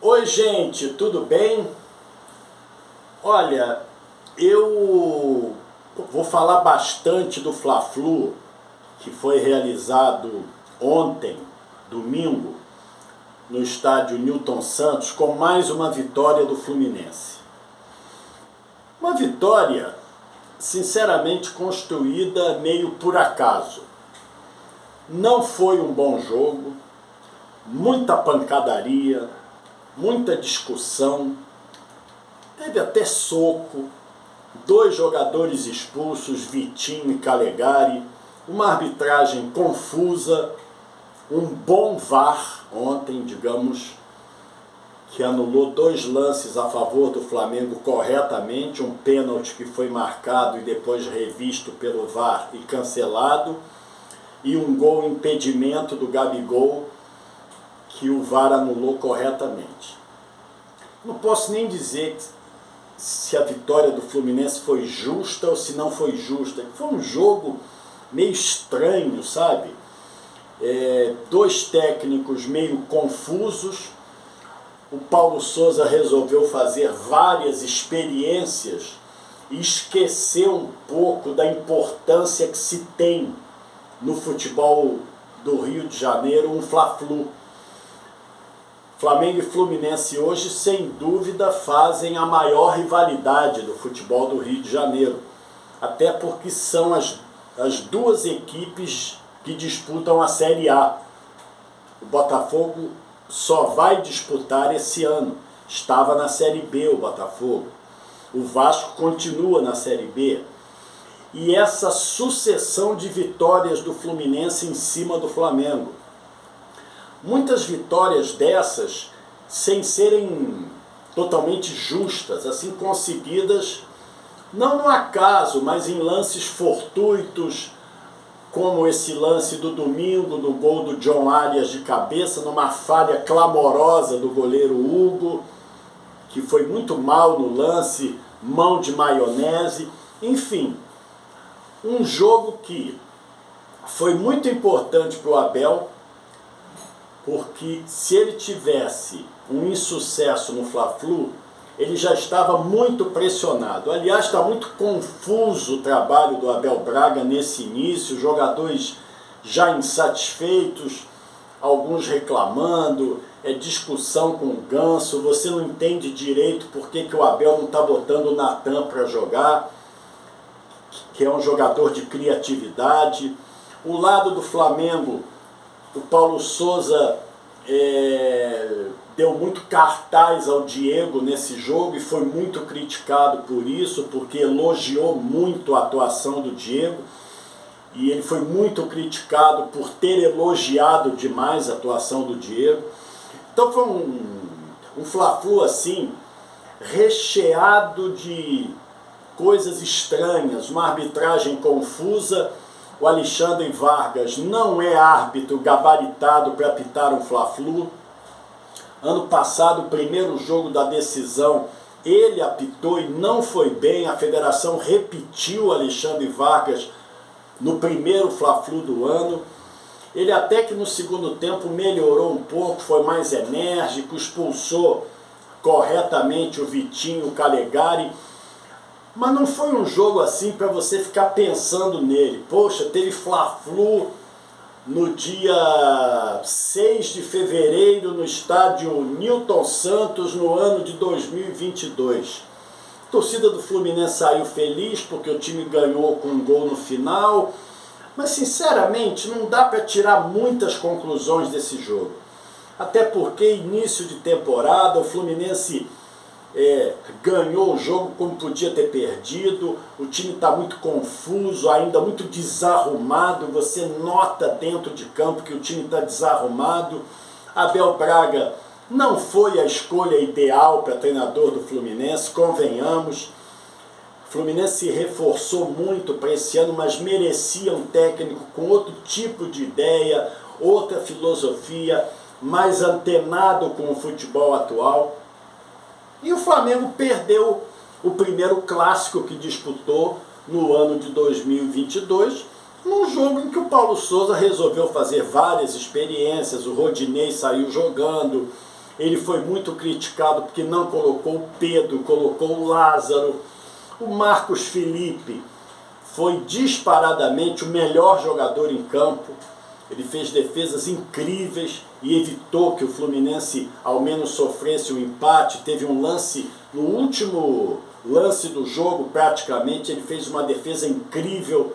Oi, gente, tudo bem? Olha, eu vou falar bastante do Fla-Flu, que foi realizado ontem, domingo, no estádio Newton Santos, com mais uma vitória do Fluminense. Uma vitória, sinceramente, construída meio por acaso. Não foi um bom jogo, muita pancadaria, muita discussão, teve até soco, 2 jogadores expulsos, Vitinho e Calegari, uma arbitragem confusa, um bom VAR ontem, digamos, que anulou 2 lances a favor do Flamengo corretamente, um pênalti que foi marcado e depois revisto pelo VAR e cancelado, e um gol impedimento do Gabigol, que o VAR anulou corretamente. Não posso nem dizer se a vitória do Fluminense foi justa ou se não foi justa. Foi um jogo meio estranho, sabe? 2 técnicos meio confusos. O Paulo Souza resolveu fazer várias experiências e esqueceu um pouco da importância que se tem no futebol do Rio de Janeiro, um Fla-Flu. Flamengo e Fluminense hoje, sem dúvida, fazem a maior rivalidade do futebol do Rio de Janeiro. Até porque são as 2 equipes que disputam a Série A. O Botafogo só vai disputar esse ano. Estava na Série B o Botafogo. O Vasco continua na Série B. E essa sucessão de vitórias do Fluminense em cima do Flamengo. Muitas vitórias dessas, sem serem totalmente justas, assim conseguidas, não no acaso, mas em lances fortuitos, como esse lance do domingo, do gol do John Arias de cabeça, numa falha clamorosa do goleiro Hugo, que foi muito mal no lance, mão de maionese, enfim, um jogo que foi muito importante para o Abel, porque se ele tivesse um insucesso no Fla-Flu, ele já estava muito pressionado. Aliás, está muito confuso o trabalho do Abel Braga nesse início, jogadores já insatisfeitos, alguns reclamando, discussão com o Ganso, você não entende direito por que o Abel não está botando o Natan para jogar, que é um jogador de criatividade. O lado do Flamengo, o Paulo Souza deu muito cartaz ao Diego nesse jogo e foi muito criticado por isso, porque elogiou muito a atuação do Diego, e ele foi muito criticado por ter elogiado demais a atuação do Diego. Então foi um Fla-Flu assim, recheado de coisas estranhas, uma arbitragem confusa. O Alexandre Vargas não é árbitro gabaritado para apitar um Fla-Flu. Ano passado, o primeiro jogo da decisão, ele apitou e não foi bem. A federação repetiu o Alexandre Vargas no primeiro Fla-Flu do ano. Ele até que no segundo tempo melhorou um pouco, foi mais enérgico, expulsou corretamente o Vitinho, o Calegari. Mas não foi um jogo assim para você ficar pensando nele. Poxa, teve Fla-Flu no dia 6 de fevereiro no estádio Newton Santos no ano de 2022. A torcida do Fluminense saiu feliz porque o time ganhou com um gol no final. Mas sinceramente não dá para tirar muitas conclusões desse jogo. Até porque início de temporada, o Fluminense ganhou o jogo como podia ter perdido, o time está muito confuso, ainda muito desarrumado, você nota dentro de campo que o time está desarrumado. Abel Braga não foi a escolha ideal para treinador do Fluminense, convenhamos. O Fluminense se reforçou muito para esse ano, mas merecia um técnico com outro tipo de ideia, outra filosofia, mais antenado com o futebol atual. E o Flamengo perdeu o primeiro clássico que disputou no ano de 2022, num jogo em que o Paulo Souza resolveu fazer várias experiências. O Rodinei saiu jogando, ele foi muito criticado porque não colocou o Pedro, colocou o Lázaro. O Marcos Felipe foi disparadamente o melhor jogador em campo. Ele fez defesas incríveis e evitou que o Fluminense ao menos sofresse um empate. Teve um lance, no último lance do jogo praticamente, ele fez uma defesa incrível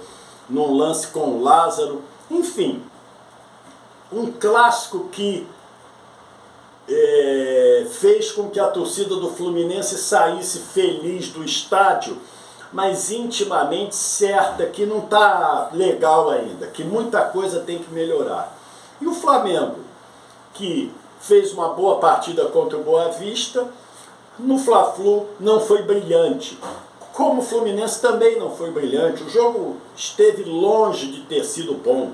num lance com o Lázaro. Enfim, um clássico que fez com que a torcida do Fluminense saísse feliz do estádio, mas intimamente certa que não está legal ainda, que muita coisa tem que melhorar. E o Flamengo, que fez uma boa partida contra o Boa Vista, no Fla-Flu não foi brilhante, como o Fluminense também não foi brilhante. O jogo esteve longe de ter sido bom,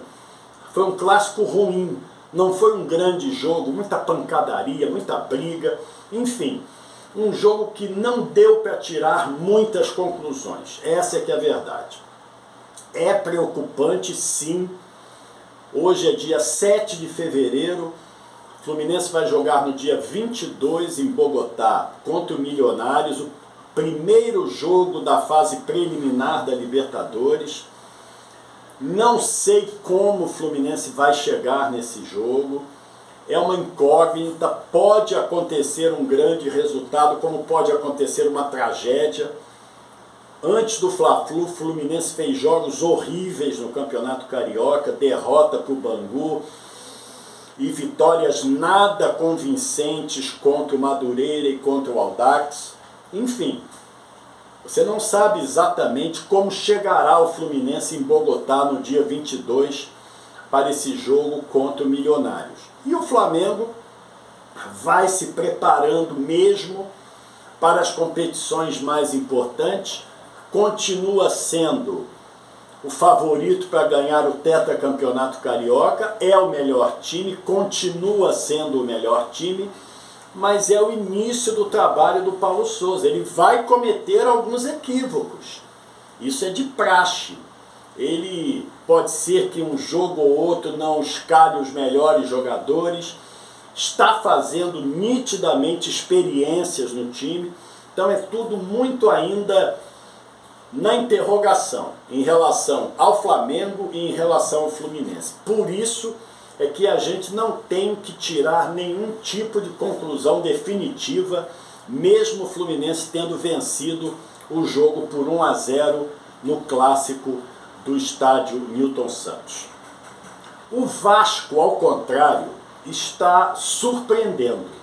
foi um clássico ruim, não foi um grande jogo, muita pancadaria, muita briga, enfim, um jogo que não deu para tirar muitas conclusões. Essa é que é a verdade. É preocupante, sim. Hoje é dia 7 de fevereiro, o Fluminense vai jogar no dia 22 em Bogotá contra o Milionários, o primeiro jogo da fase preliminar da Libertadores. Não sei como o Fluminense vai chegar nesse jogo. É uma incógnita, pode acontecer um grande resultado, como pode acontecer uma tragédia. Antes do Fla-Flu, o Fluminense fez jogos horríveis no Campeonato Carioca, derrota para o Bangu e vitórias nada convincentes contra o Madureira e contra o Audax. Enfim, você não sabe exatamente como chegará o Fluminense em Bogotá no dia 22 para esse jogo contra o Milionários. E o Flamengo vai se preparando mesmo para as competições mais importantes, continua sendo o favorito para ganhar o tetracampeonato carioca, é o melhor time, continua sendo o melhor time, mas é o início do trabalho do Paulo Souza. Ele vai cometer alguns equívocos, isso é de praxe. Ele pode ser que um jogo ou outro não escalhe os melhores jogadores, está fazendo nitidamente experiências no time, então é tudo muito ainda na interrogação em relação ao Flamengo e em relação ao Fluminense. Por isso é que a gente não tem que tirar nenhum tipo de conclusão definitiva, mesmo o Fluminense tendo vencido o jogo por 1-0 no clássico do estádio Newton Santos. O Vasco, ao contrário, está surpreendendo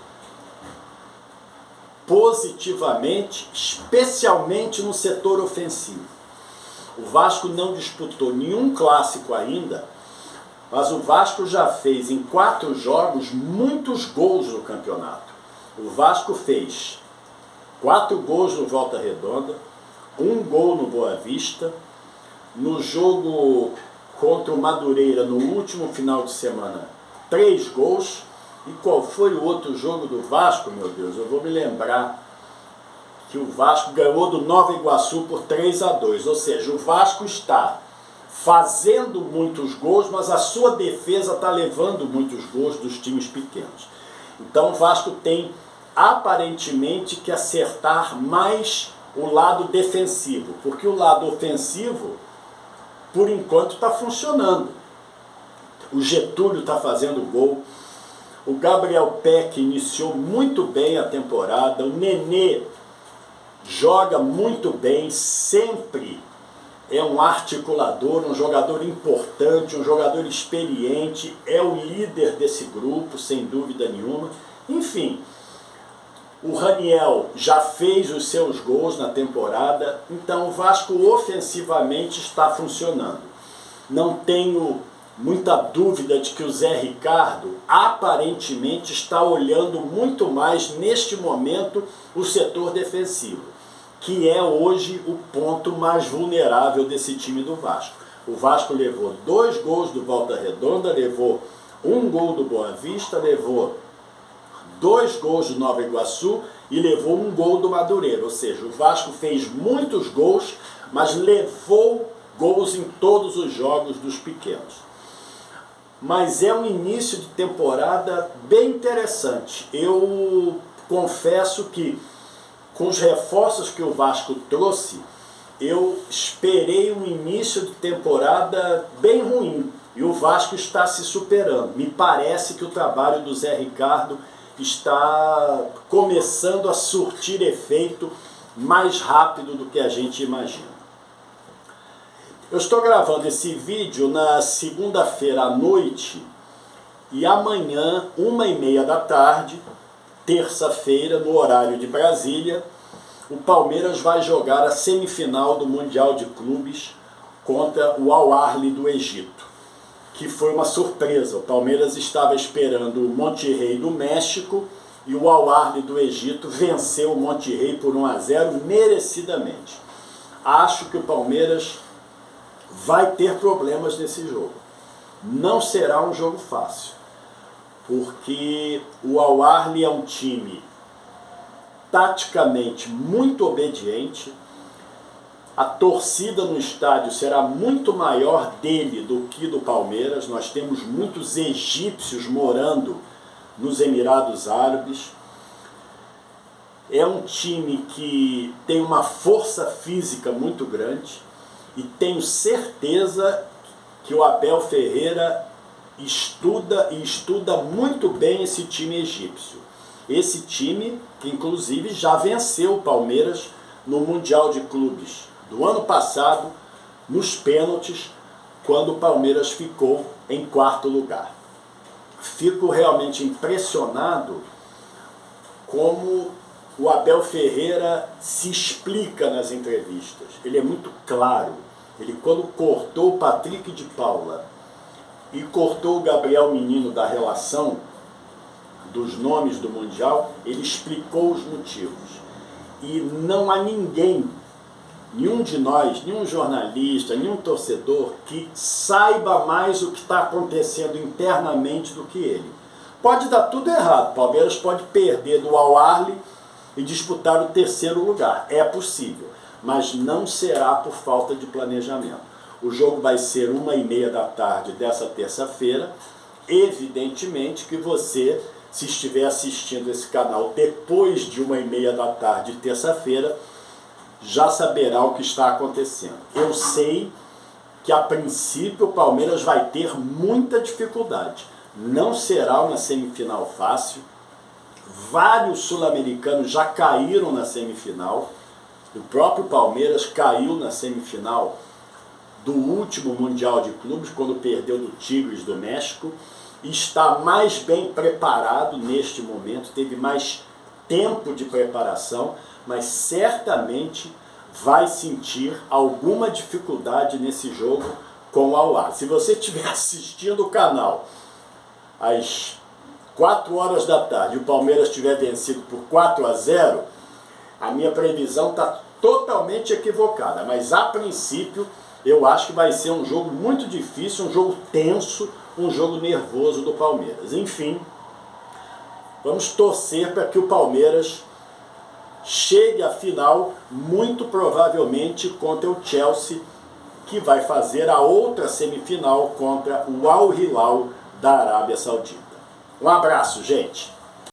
positivamente, especialmente no setor ofensivo. O Vasco não disputou nenhum clássico ainda, mas o Vasco já fez em 4 jogos muitos gols no campeonato. O Vasco fez 4 gols no Volta Redonda, 1 gol no Boa Vista. No jogo contra o Madureira, no último final de semana, 3 gols. E qual foi o outro jogo do Vasco, meu Deus? Eu vou me lembrar que o Vasco ganhou do Nova Iguaçu por 3-2. Ou seja, o Vasco está fazendo muitos gols, mas a sua defesa está levando muitos gols dos times pequenos. Então o Vasco tem aparentemente que acertar mais o lado defensivo, porque o lado ofensivo, por enquanto, está funcionando. O Getúlio está fazendo gol, o Gabriel Peck iniciou muito bem a temporada, o Nenê joga muito bem, sempre é um articulador, um jogador importante, um jogador experiente, é o líder desse grupo, sem dúvida nenhuma. Enfim, o Raniel já fez os seus gols na temporada, então o Vasco ofensivamente está funcionando. Não tenho muita dúvida de que o Zé Ricardo aparentemente está olhando muito mais neste momento o setor defensivo, que é hoje o ponto mais vulnerável desse time do Vasco. O Vasco levou 2 gols do Volta Redonda, levou 1 gol do Boa Vista, levou 2 gols do Nova Iguaçu e levou 1 gol do Madureira. Ou seja, o Vasco fez muitos gols, mas levou gols em todos os jogos dos pequenos. mas é um início de temporada bem interessante. Eu confesso que com os reforços que o Vasco trouxe, eu esperei um início de temporada bem ruim. E o Vasco está se superando. Me parece que o trabalho do Zé Ricardo está começando a surtir efeito mais rápido do que a gente imagina. Eu estou gravando esse vídeo na segunda-feira à noite e amanhã, 1h30 da tarde, terça-feira, no horário de Brasília, o Palmeiras vai jogar a semifinal do Mundial de Clubes contra o Al Ahly do Egito, que foi uma surpresa. O Palmeiras estava esperando o Monterrey do México e o Al Ahly do Egito venceu o Monterrey por 1-0 merecidamente. Acho que o Palmeiras vai ter problemas nesse jogo. Não será um jogo fácil, porque o Al Ahly é um time taticamente muito obediente. A torcida no estádio será muito maior dele do que do Palmeiras. Nós temos muitos egípcios morando nos Emirados Árabes. É um time que tem uma força física muito grande e tenho certeza que o Abel Ferreira estuda muito bem esse time egípcio. Esse time que inclusive já venceu o Palmeiras no Mundial de Clubes do ano passado, nos pênaltis, quando o Palmeiras ficou em 4º lugar. Fico realmente impressionado como o Abel Ferreira se explica nas entrevistas. Ele é muito claro. Ele, quando cortou o Patrick de Paula e cortou o Gabriel Menino da relação dos nomes do Mundial, ele explicou os motivos. E não há ninguém, nenhum de nós, nenhum jornalista, nenhum torcedor que saiba mais o que está acontecendo internamente do que ele. Pode dar tudo errado, o Palmeiras pode perder do Al Ahly e disputar o 3º lugar, é possível, mas não será por falta de planejamento. O jogo vai ser 1h30 da tarde dessa terça-feira. Evidentemente que você, se estiver assistindo esse canal depois de 1h30 da tarde de terça-feira, já saberá o que está acontecendo. Eu sei que a princípio o Palmeiras vai ter muita dificuldade. Não será uma semifinal fácil. Vários sul-americanos já caíram na semifinal. O próprio Palmeiras caiu na semifinal do último Mundial de Clubes, quando perdeu do Tigres do México. Está mais bem preparado neste momento, teve mais tempo de preparação, mas certamente vai sentir alguma dificuldade nesse jogo com o Al Ahly. Se você estiver assistindo o canal às 4 horas da tarde e o Palmeiras tiver vencido por 4-0, a minha previsão está totalmente equivocada, mas a princípio eu acho que vai ser um jogo muito difícil, um jogo tenso, um jogo nervoso do Palmeiras. Enfim, vamos torcer para que o Palmeiras chegue à final, muito provavelmente contra o Chelsea, que vai fazer a outra semifinal contra o Al Hilal da Arábia Saudita. Um abraço, gente!